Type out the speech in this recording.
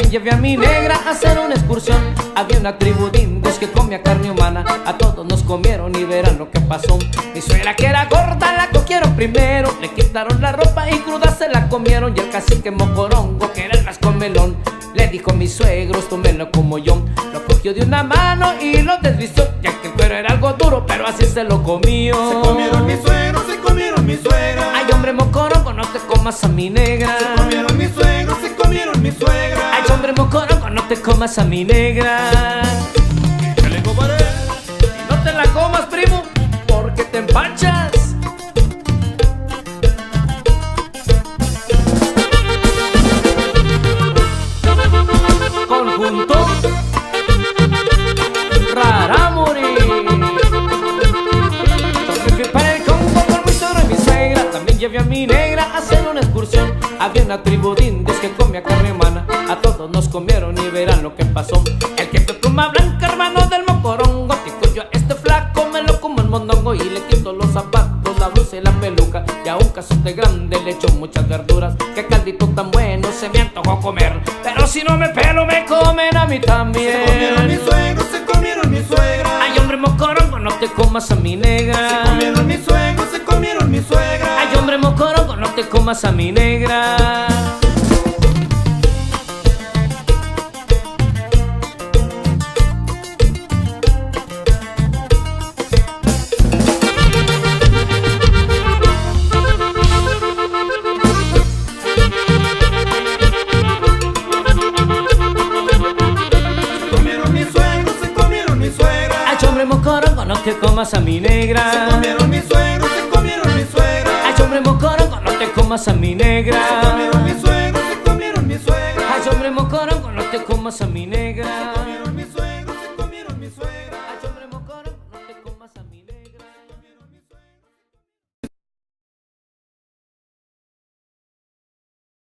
También llevé a mi negra a hacer una excursión. Había una tribu de indios que comía carne humana. A todos nos comieron y verán lo que pasó. Mi suegra, que era gorda, la cogieron primero. Le quitaron la ropa y cruda se la comieron. Y el cacique mocorongo, que era el más comelón, le dijo: mi suegro, tómelo como yo. Lo cogió de una mano y lo desvistió, ya que el cuero era algo duro, pero así se lo comió. Se comieron mi suegro, se comieron mi suegra. Ay, hombre mocorongo, no te comas a mi negra. Se comieron mi suegro, se comieron mi suegra. Ay, hombre mocorongo, no te comas a mi negra. Dale, compadre. Y no te la comas, primo, porque te empachas. Conjunto Rarámuri. Entonces fui para el Congo con mi suegro y mi suegra. También llevé a mi negra a hacer una excursión. Había una tribu de indios que comía carne humana. A todos nos comieron y verán lo que pasó. El jefe pluma blanca, hermano del mocorongo, dijo: yo a este flaco me lo como el mondongo. Y le quito los zapatos, la blusa y la peluca, y a un cazote grande le echo muchas verduras. Qué caldito tan bueno, se me antojó comer. Pero si no me pelo, me comen a mí también. Se comieron mi suegro, se comieron mi suegra. Ay, hombre mocorongo, no te comas a mi negra. Se comieron mi suegro, se comieron mi suegra. Ay, hombre mocorongo, no te comas a mi negra. Hombre mocorongo, no te comas a mi negra. Se comieron mi suegro, se comieron mi suegra. Ay, hombre mocorongo, no te comas a mi negra. Se comieron mi suegro, se comieron mi suegra. Ay, hombre mocorongo, no te comas a mi negra.